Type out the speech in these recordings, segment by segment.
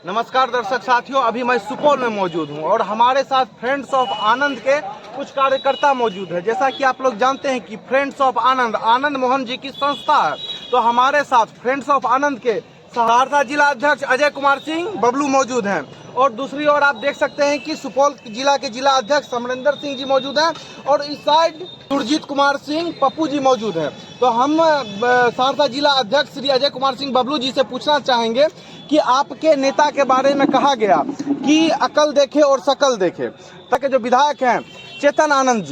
नमस्कार दर्शक साथियों, अभी मैं सुपौल में मौजूद हूं और हमारे साथ फ्रेंड्स ऑफ आनंद के कुछ कार्यकर्ता मौजूद है। जैसा कि आप लोग जानते हैं कि फ्रेंड्स ऑफ आनंद आनंद मोहन जी की संस्था है, तो हमारे साथ फ्रेंड्स ऑफ आनंद के सहरसा जिला अध्यक्ष अजय कुमार सिंह बबलू मौजूद हैं और दूसरी ओर आप देख सकते हैं कि सुपौल जिला के जिला अध्यक्ष समरेंद्र सिंह जी मौजूद हैं और इस साइड सुरजीत कुमार सिंह पप्पू जी मौजूद हैं। तो हम सहरसा जिला अध्यक्ष श्री अजय कुमार सिंह बबलू जी से पूछना चाहेंगे कि आपके नेता के बारे में कहा गया कि अकल देखे और शकल देखे। तक जो विधायक हैं चेतन आनंद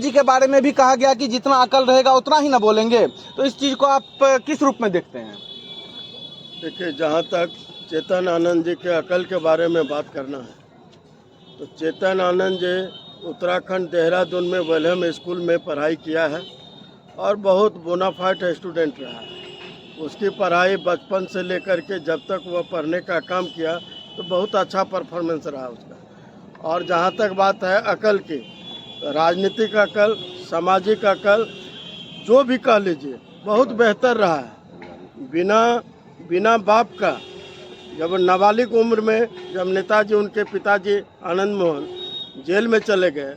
जी के बारे में भी कहा गया कि जितना अकल रहेगा उतना ही ना बोलेंगे, तो इस चीज़ को आप किस रूप में देखते हैं? देखिए, जहाँ तक चेतन आनंद जी के अकल के बारे में बात करना है तो चेतन आनंद जी उत्तराखंड देहरादून में वेलहम स्कूल में पढ़ाई किया है और बहुत बोनाफाइड स्टूडेंट रहा है। उसकी पढ़ाई बचपन से लेकर के जब तक वह पढ़ने का काम किया तो बहुत अच्छा परफॉर्मेंस रहा उसका। और जहाँ तक बात है अकल की, तो राजनीतिक अकल, सामाजिक अकल, जो भी कह लीजिए, बहुत बेहतर रहा है। बिना बाप का जब नाबालिग उम्र में जब नेताजी उनके पिताजी आनंद मोहन जेल में चले गए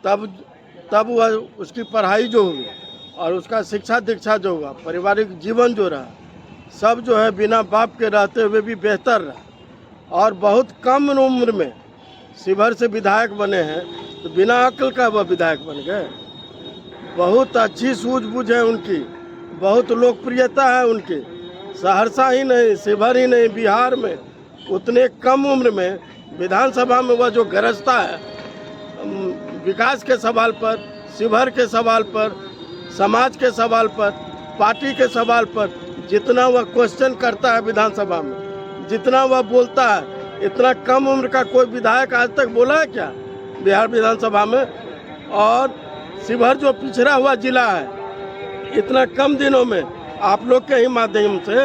तब वह उसकी पढ़ाई जो हुई और उसका शिक्षा दीक्षा जो हुआ, पारिवारिक जीवन जो रहा, सब जो है बिना बाप के रहते हुए भी बेहतर रहा। और बहुत कम उम्र में शिवहर से विधायक बने हैं, तो बिना अक्ल का वह विधायक बन गए। बहुत अच्छी सूझबूझ है उनकी, बहुत लोकप्रियता है उनकी। सहरसा ही नहीं, शिवहर ही नहीं, बिहार में उतने कम उम्र में विधानसभा में वह जो गरजता है विकास के सवाल पर, शिवहर के सवाल पर, समाज के सवाल पर, पार्टी के सवाल पर, जितना वह क्वेश्चन करता है विधानसभा में, जितना वह बोलता है, इतना कम उम्र का कोई विधायक आज तक बोला है क्या बिहार विधानसभा में? और शिवहर जो पिछड़ा हुआ जिला है, इतना कम दिनों में आप लोग के ही माध्यम से,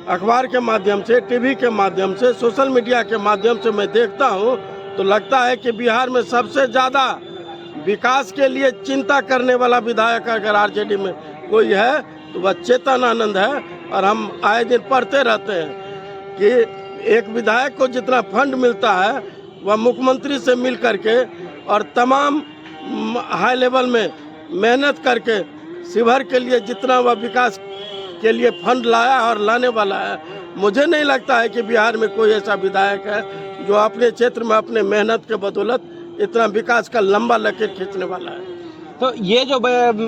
अखबार के माध्यम से, टीवी के माध्यम से, सोशल मीडिया के माध्यम से मैं देखता हूँ तो लगता है कि बिहार में सबसे ज़्यादा विकास के लिए चिंता करने वाला विधायक अगर आरजेडी में कोई है तो वह चेतन आनंद है। और हम आए दिन पढ़ते रहते हैं कि एक विधायक को जितना फंड मिलता है वह मुख्यमंत्री से मिल करके और तमाम हाई लेवल में मेहनत करके शिवहर के लिए जितना वह विकास के लिए फंड लाया और लाने वाला है, मुझे नहीं लगता है कि बिहार में कोई ऐसा विधायक है जो अपने क्षेत्र में अपने मेहनत के बदौलत इतना विकास का लंबा लकीर खींचने वाला है। तो ये जो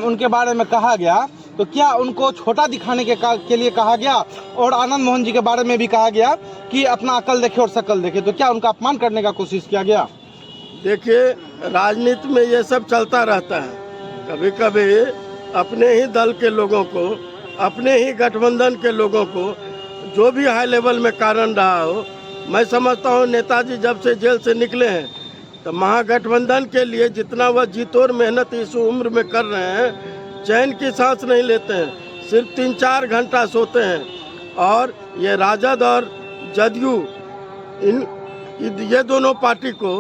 उनके बारे में कहा गया, तो क्या उनको छोटा दिखाने के लिए कहा गया? और आनंद मोहन जी के बारे में भी कहा गया कि अपना अकल देखे और शकल देखे, तो क्या उनका अपमान करने का कोशिश किया गया? देखिए, राजनीति में ये सब चलता रहता है। कभी कभी अपने ही दल के लोगों को, अपने ही गठबंधन के लोगों को जो भी हाई लेवल में कारण रहा हो, मैं समझता हूँ नेताजी जब से जेल से निकले हैं तो महागठबंधन के लिए जितना वह जीतोड़ मेहनत इस उम्र में कर रहे हैं, चैन की सांस नहीं लेते हैं, सिर्फ 3-4 घंटा सोते हैं। और ये राजद और जदयू ये दोनों पार्टी को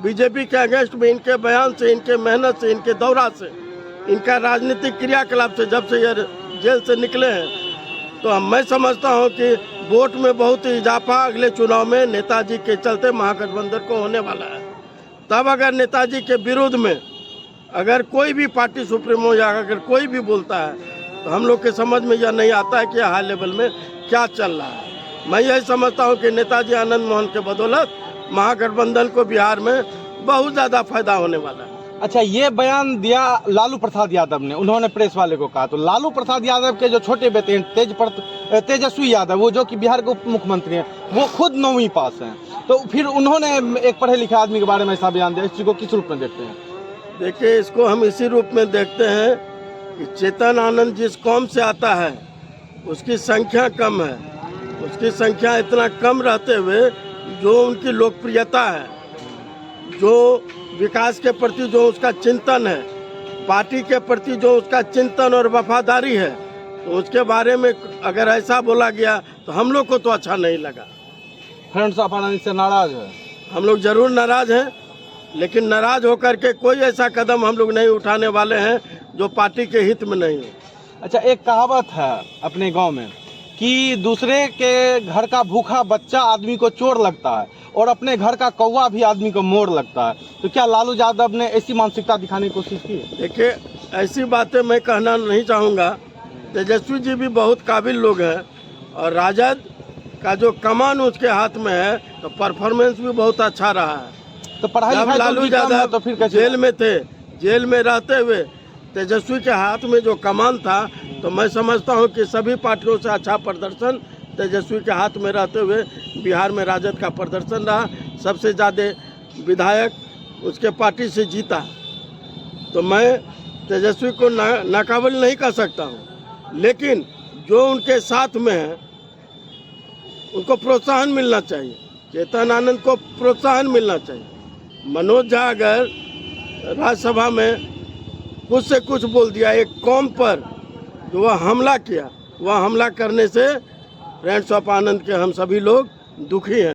बीजेपी के अगेंस्ट में इनके बयान से, इनके मेहनत से, इनके दौरा से, इनका राजनीतिक क्रियाकलाप से जब से ये जेल से निकले हैं तो मैं समझता हूँ कि वोट में बहुत इजाफा अगले चुनाव में नेताजी के चलते महागठबंधन को होने वाला है। तब अगर नेताजी के विरोध में अगर कोई भी पार्टी सुप्रीमो या अगर कोई भी बोलता है तो हम लोग के समझ में यह नहीं आता है कि हाई लेवल में क्या चल रहा है। मैं यही समझता हूँ कि नेताजी आनंद मोहन के बदौलत महागठबंधन को बिहार में बहुत ज़्यादा फायदा होने वाला है। अच्छा, ये बयान दिया लालू प्रसाद यादव ने, उन्होंने प्रेस वाले को कहा। तो लालू प्रसाद यादव के जो छोटे बेटे हैं तेजस्वी यादव, वो जो कि बिहार के उप मुख्यमंत्री हैं, वो खुद 9वीं पास हैं, तो फिर उन्होंने एक पढ़े लिखे आदमी के बारे में ऐसा बयान दिया। इस चीज़ को किस रूप में देखते हैं? देखिए, इसको हम इसी रूप में देखते हैं कि चेतन आनंद जिस कौम से आता है उसकी संख्या कम है। उसकी संख्या इतना कम रहते हुए जो उनकी लोकप्रियता है, जो विकास के प्रति जो उसका चिंतन है, पार्टी के प्रति जो उसका चिंतन और वफादारी है, तो उसके बारे में अगर ऐसा बोला गया तो हम लोग को तो अच्छा नहीं लगा। फ्रेंड्स ऑफ आनंद से नाराज है? हम लोग जरूर नाराज हैं, लेकिन नाराज होकर के कोई ऐसा कदम हम लोग नहीं उठाने वाले हैं जो पार्टी के हित में नहीं है। अच्छा, एक कहावत है अपने गांव में कि दूसरे के घर का भूखा बच्चा आदमी को चोर लगता है और अपने घर का कौवा भी आदमी को मोर लगता है। तो क्या लालू यादव ने ऐसी मानसिकता दिखाने की कोशिश की? देखिए, ऐसी बातें मैं कहना नहीं चाहूँगा। तेजस्वी जी भी बहुत काबिल लोग हैं और राजद का जो कमान उसके हाथ में है तो परफॉर्मेंस भी बहुत अच्छा रहा है। तो पढ़ाई जब लिखाई तो लालू उनकी कम है, यादव तो फिर कैसे? जेल में थे, जेल में रहते हुए तेजस्वी के हाथ में जो कमान था, तो मैं समझता हूं कि सभी पार्टियों से अच्छा प्रदर्शन तेजस्वी के हाथ में रहते हुए बिहार में राजद का प्रदर्शन रहा। सबसे ज़्यादा विधायक उसके पार्टी से जीता। तो मैं तेजस्वी को नाकाबिल नहीं कर सकता हूं, लेकिन जो उनके साथ में है उनको प्रोत्साहन मिलना चाहिए। चेतन आनंद को प्रोत्साहन मिलना चाहिए। मनोज झा अगर राज्यसभा में कुछ से कुछ बोल दिया एक कौम पर, जो वह हमला किया, वह हमला करने से फ्रेंड्स ऑफ आनंद के हम सभी लोग दुखी हैं।